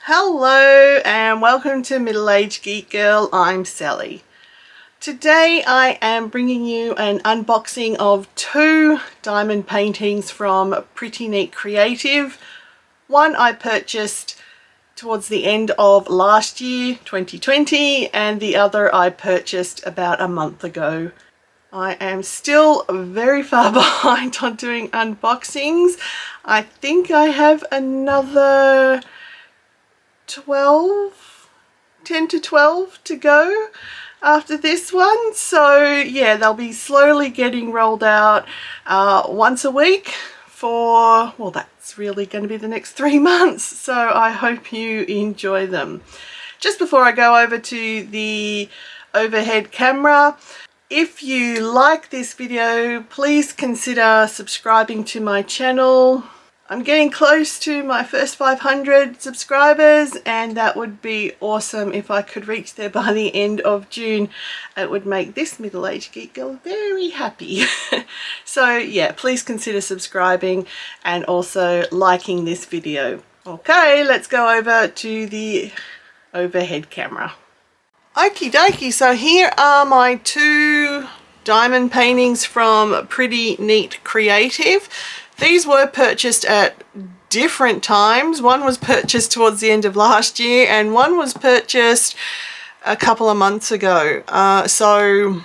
Hello and welcome to Middle-Aged Geek Girl. I'm Sally. Today I am bringing you an unboxing of 2 diamond paintings from Pretty Neat Creative. One I purchased towards the end of last year, 2020, and the other I purchased about a month ago. I am still very far behind on doing unboxings. I think I have another 10 to 12 to go after this one, so yeah, they'll be slowly getting rolled out once a week for, well, that's really going to be the next 3 months, so I hope you enjoy them. Just before I go over to the overhead camera, if you like this video, please consider subscribing to my channel. I'm getting close to my first 500 subscribers, and that would be awesome if I could reach there by the end of June. It would make this middle-aged geek girl very happy. So yeah, please consider subscribing and also liking this video. Okay, let's go over to the overhead camera. Okie dokie, so here are my 2 diamond paintings from Pretty Neat Creative. These were purchased at different times. One was purchased towards the end of last year and one was purchased a couple of months ago. So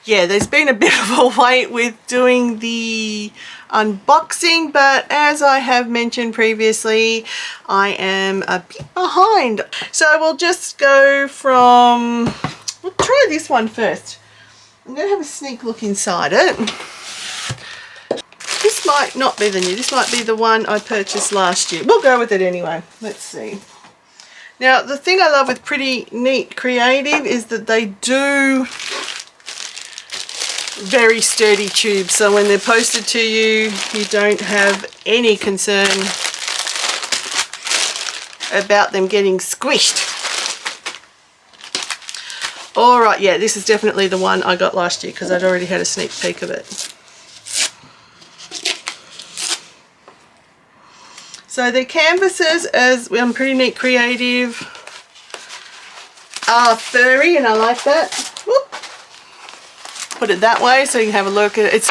yeah, there's been a bit of a wait with doing the unboxing, but as I have mentioned previously, I am a bit behind. So we'll just go from, we'll try this one first. I'm going to have a sneak look inside it. This might not be the new, this might be the one I purchased last year. We'll go with it anyway. Let's see. Now, the thing I love with Pretty Neat Creative is that they do very sturdy tubes. So when they're posted to you, you don't have any concern about them getting squished. Alright, yeah, this is definitely the one I got last year because I'd already had a sneak peek of it. So the canvases, as Pretty Neat Creative, are furry, and I like that. Whoop. Put it that way so you can have a look at it. It's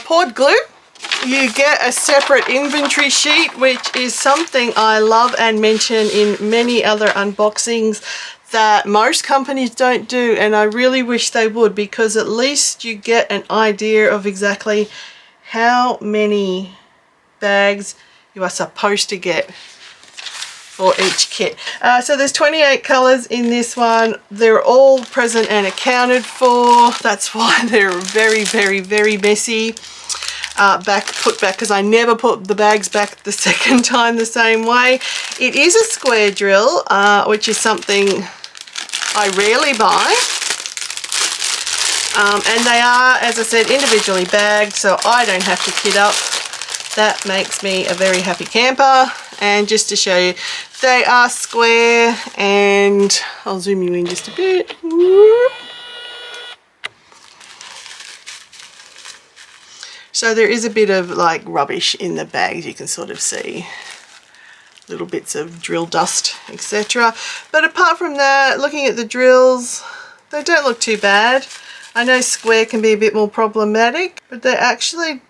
poured glue. You get a separate inventory sheet, which is something I love and mention in many other unboxings that most companies don't do, and I really wish they would, because at least you get an idea of exactly how many bags you are supposed to get for each kit. So there's 28 colours in this one. They're all present and accounted for. That's why they're very, very, very messy. Put back, because I never put the bags back the second time the same way. It is a square drill, which is something I rarely buy. And they are, as I said, individually bagged, so I don't have to kit up. That makes me a very happy camper. And just to show you, they are square, and I'll zoom you in just a bit. So there is a bit of like rubbish in the bags, you can sort of see little bits of drill dust, etc. But apart from that, looking at the drills, they don't look too bad. I know square can be a bit more problematic, but they actually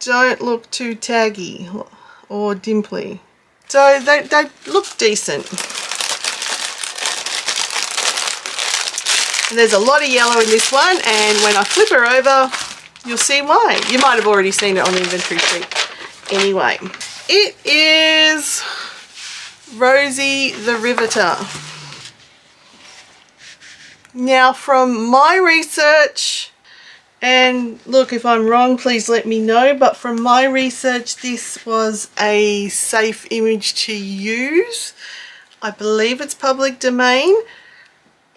don't look too taggy or dimply. So they look decent. And there's a lot of yellow in this one, and when I flip her over, you'll see why. You might have already seen it on the inventory sheet. Anyway, it is Rosie the Riveter. Now, from my research, and look, if I'm wrong, please let me know, but from my research, this was a safe image to use. I believe it's public domain.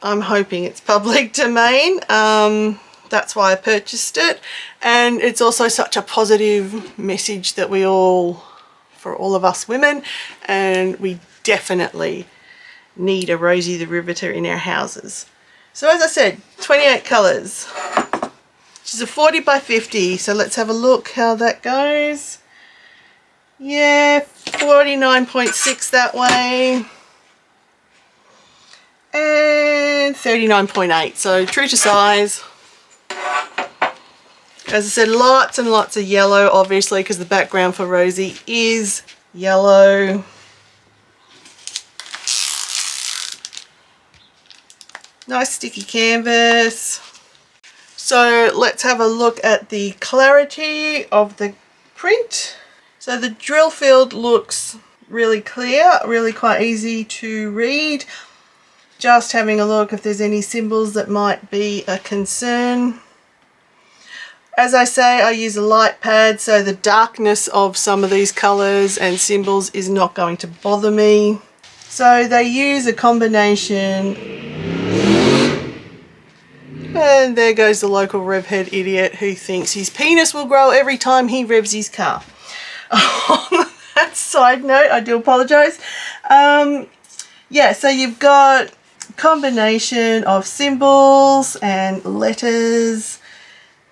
I'm hoping it's public domain. That's why I purchased it. And it's also such a positive message that for all of us women, and we definitely need a Rosie the Riveter in our houses. So as I said, 28 colours. which is a 40 by 50. So let's have a look how that goes. Yeah, 49.6 that way. And 39.8, so true to size. As I said, lots and lots of yellow, obviously, because the background for Rosie is yellow. Nice sticky canvas. So let's have a look at the clarity of the print. So the drill field looks really clear, really quite easy to read. Just having a look if there's any symbols that might be a concern. As I say, I use a light pad, so the darkness of some of these colours and symbols is not going to bother me. So they use a combination. And there goes the local revhead idiot who thinks his penis will grow every time he revs his car. On that side note, I do apologise. Yeah, so you've got a combination of symbols and letters,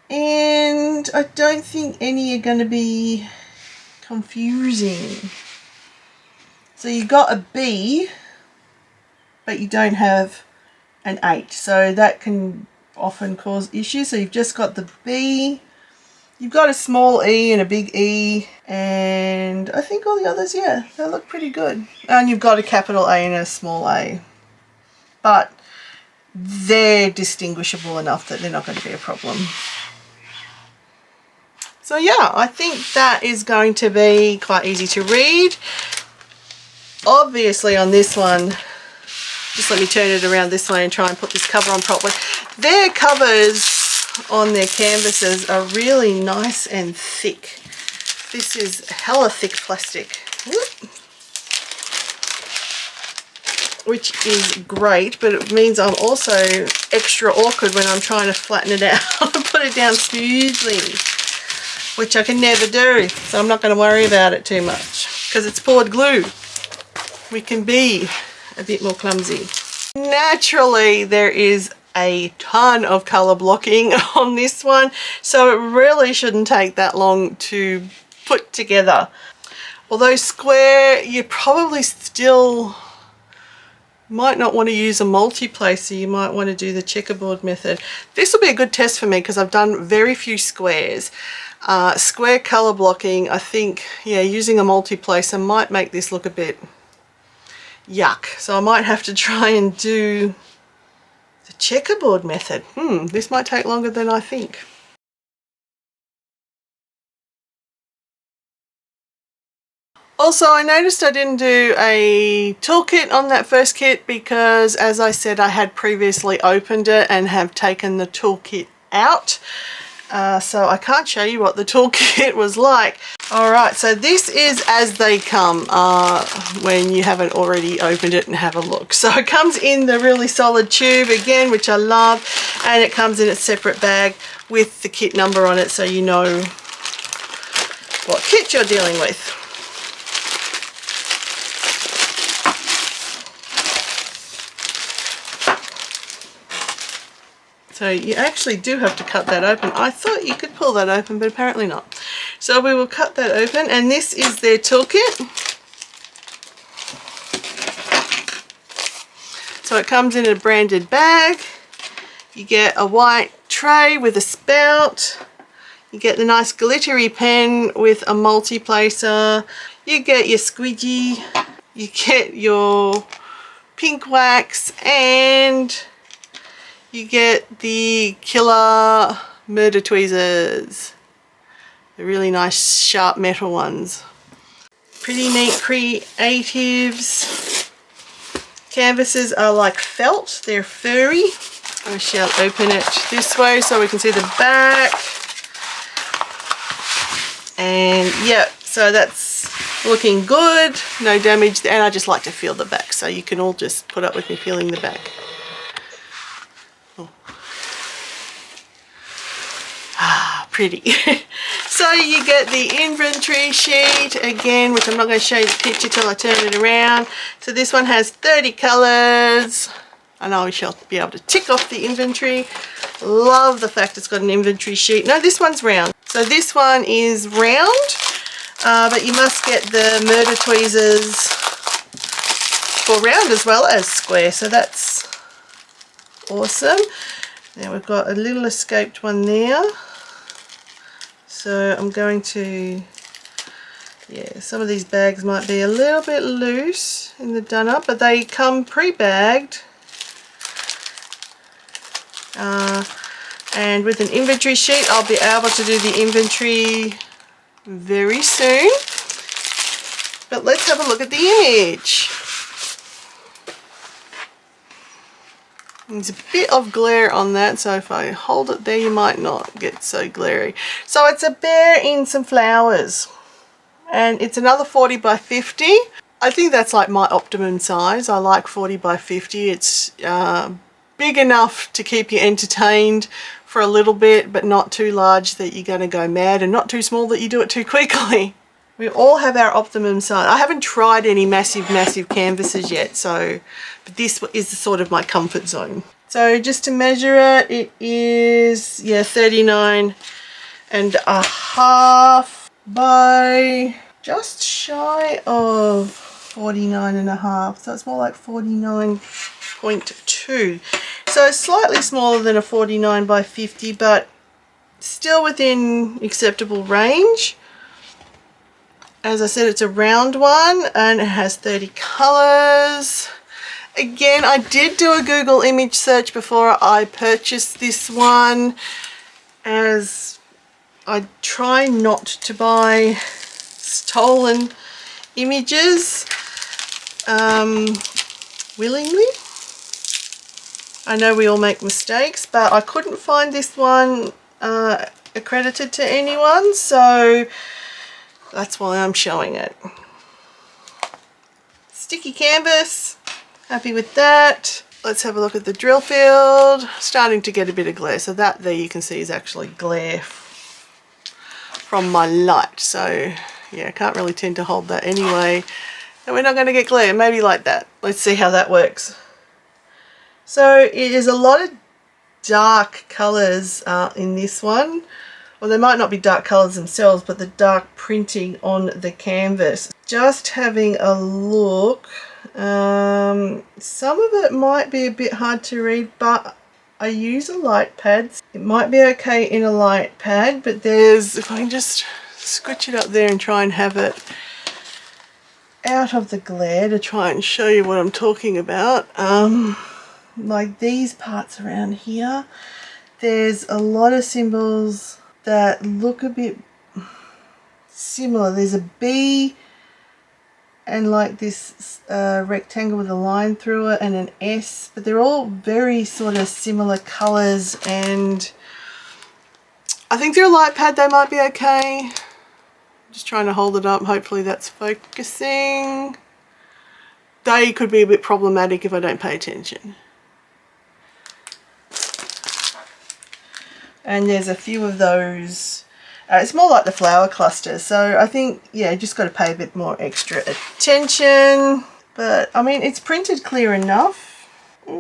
and I don't think any are going to be confusing. So you've got a B, but you don't have an 8, so that can often cause issues. So you've just got the B, you've got a small e and a big E, and I think all the others, yeah, they look pretty good. And you've got a capital A and a small a, but they're distinguishable enough that they're not going to be a problem. So yeah, I think that is going to be quite easy to read. Obviously on this one, just let me turn it around this way and try and put this cover on properly. Their covers on their canvases are really nice and thick. This is hella thick plastic. Whoop. Which is great, but it means I'm also extra awkward when I'm trying to flatten it out and put it down smoothly, which I can never do. So I'm not going to worry about it too much because it's poured glue. We can be a bit more clumsy. Naturally, there is a ton of color blocking on this one, so it really shouldn't take that long to put together. Although square, you probably still might not want to use a multi-placer. You might want to do the checkerboard method. This will be a good test for me because I've done very few squares. Square color blocking, I think, yeah, using a multi-placer might make this look a bit yuck. So I might have to try and do the checkerboard method. This might take longer than I think. Also, I noticed I didn't do a toolkit on that first kit because, as I said, I had previously opened it and have taken the toolkit out. So I can't show you what the toolkit was like. Alright, so this is as they come when you haven't already opened it and have a look. So it comes in the really solid tube again, which I love, and it comes in a separate bag with the kit number on it so you know what kit you're dealing with. So you actually do have to cut that open. I thought you could pull that open, but apparently not. So we will cut that open, and this is their toolkit. So it comes in a branded bag. You get a white tray with a spout. You get the nice glittery pen with a multi-placer. You get your squeegee. You get your pink wax, and you get the killer murder tweezers. The really nice sharp metal ones. Pretty neat creatives. Canvases are like felt, they're furry. I shall open it this way so we can see the back. And yeah, so that's looking good, no damage, and I just like to feel the back, so you can all just put up with me feeling the back. Pretty. So you get the inventory sheet again, which I'm not going to show you the picture till I turn it around. So this one has 30 colours. I know we shall be able to tick off the inventory. Love the fact it's got an inventory sheet. No, this one's round. So this one is round, but you must get the murder tweezers for round as well as square. So that's awesome. Now we've got a little escaped one there. So I'm going to, yeah, some of these bags might be a little bit loose in the done up, but they come pre-bagged. And with an inventory sheet, I'll be able to do the inventory very soon. But let's have a look at the image. There's a bit of glare on that, so if I hold it there, you might not get so glary. So it's a bear in some flowers, and it's another 40 by 50. I think that's like my optimum size. I like 40 by 50. It's big enough to keep you entertained for a little bit, but not too large that you're going to go mad, and not too small that you do it too quickly. We all have our optimum size. I haven't tried any massive canvases yet, so but this is sort of my comfort zone. So just to measure it, it is, yeah, 39.5 by just shy of 49.5. So it's more like 49.2. So it's slightly smaller than a 49 by 50, but still within acceptable range. As I said, it's a round one and it has 30 colours. Again, I did do a Google image search before I purchased this one, as I try not to buy stolen images willingly. I know we all make mistakes, but I couldn't find this one accredited to anyone, so that's why I'm showing it. Sticky canvas, happy with that. Let's have a look at the drill field. Starting to get a bit of glare, so that there you can see is actually glare from my light. So yeah, I can't really tend to hold that anyway, and we're not going to get glare. Maybe like that. Let's see how that works. So it is a lot of dark colours in this one. Well, they might not be dark colours themselves, but the dark printing on the canvas. Just having a look, some of it might be a bit hard to read, but I use a light pad. It might be okay in a light pad, but there's, if I can just scooch it up there and try and have it out of the glare to try and show you what I'm talking about. Like these parts around here, there's a lot of symbols that look a bit similar. There's a B and like this rectangle with a line through it and an S, but they're all very sort of similar colours, and I think they're a light pad, they might be okay. Just trying to hold it up, hopefully that's focusing. They could be a bit problematic if I don't pay attention. And there's a few of those. It's more like the flower clusters, so I think, yeah, just got to pay a bit more extra attention. But I mean, it's printed clear enough. Maybe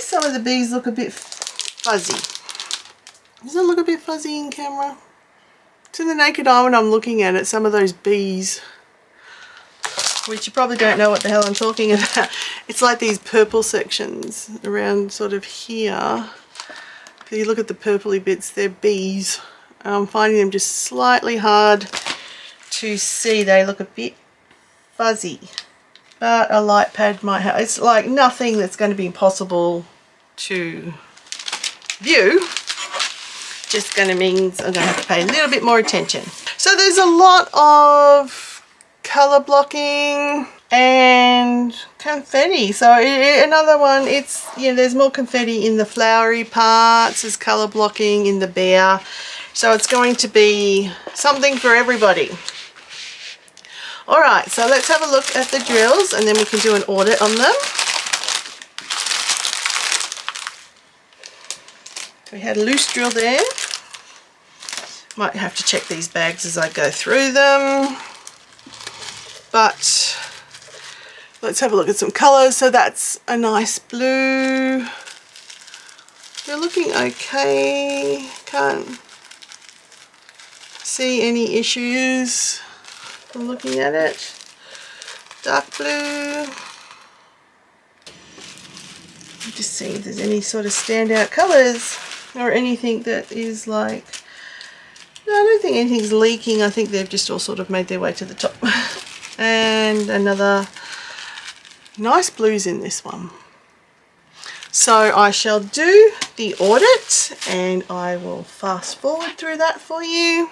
some of the bees look a bit fuzzy. Does it look a bit fuzzy in camera? To the naked eye when I'm looking at it, some of those bees, which you probably don't know what the hell I'm talking about. It's like these purple sections around sort of here. If you look at the purpley bits, they're bees. I'm finding them just slightly hard to see. They look a bit fuzzy, but a light pad might have. It's like nothing that's going to be impossible to view. Just going to mean I'm going to have to pay a little bit more attention. So there's a lot of color blocking and confetti. So another one, it's, you know, there's more confetti in the flowery parts, there's color blocking in the bear. So it's going to be something for everybody. All right, so let's have a look at the drills and then we can do an audit on them. We had a loose drill there. Might have to check these bags as I go through them. But Let's have a look at some colours. So that's a nice blue. They're looking okay. Can't see any issues from looking at it. Dark blue. Just see if there's any sort of standout colours or anything that is like, no, I don't think anything's leaking. I think they've just all sort of made their way to the top. And another nice blues in this one. So I shall do the audit and I will fast forward through that for you.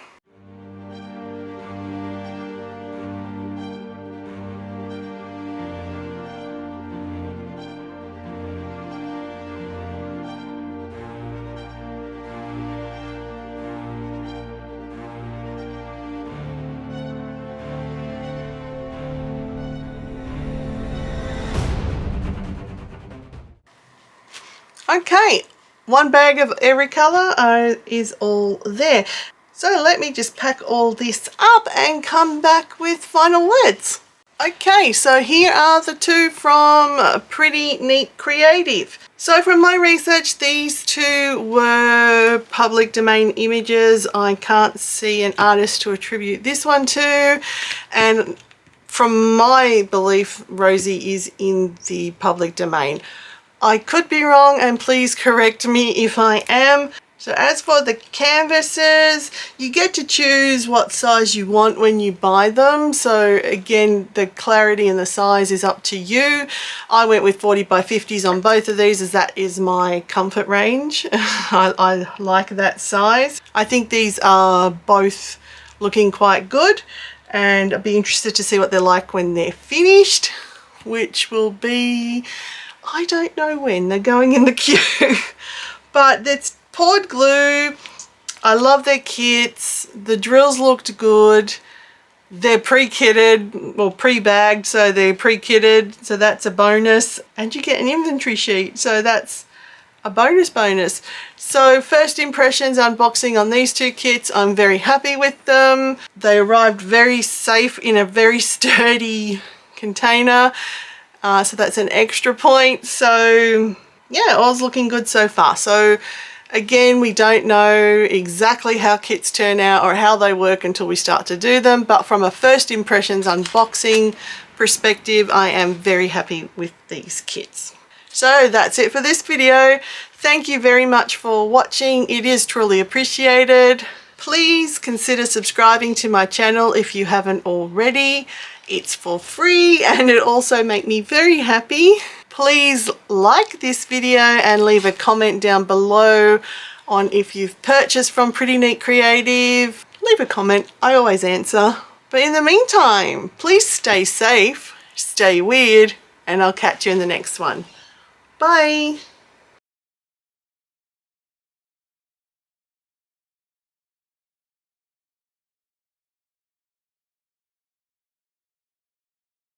Okay, one bag of every colour is all there. So let me just pack all this up and come back with final words. Okay, so here are the two from Pretty Neat Creative. So from my research, these two were public domain images. I can't see an artist to attribute this one to, and from my belief, Rosie is in the public domain. I could be wrong, and please correct me if I am. So as for the canvases, you get to choose what size you want when you buy them. So again, the clarity and the size is up to you. I went with 40 by 50s on both of these as that is my comfort range. I like that size. I think these are both looking quite good, and I'll be interested to see what they're like when they're finished, which will be, I don't know when. They're going in the queue. But it's poured glue. I love their kits. The drills looked good. They're pre-kitted, or pre-bagged, so they're pre-kitted, so that's a bonus. And you get an inventory sheet, so that's a bonus. So first impressions unboxing on these two kits, I'm very happy with them. They arrived very safe in a very sturdy container. So that's an extra point. So yeah, all's looking good so far. So again, we don't know exactly how kits turn out or how they work until we start to do them. But from a first impressions unboxing perspective, I am very happy with these kits. So that's it for this video. Thank you very much for watching. It is truly appreciated. Please consider subscribing to my channel if you haven't already. It's for free and it also makes me very happy. Please like this video and leave a comment down below on if you've purchased from Pretty Neat Creative. Leave a comment, I always answer. But in the meantime, please stay safe, stay weird, and I'll catch you in the next one. Bye!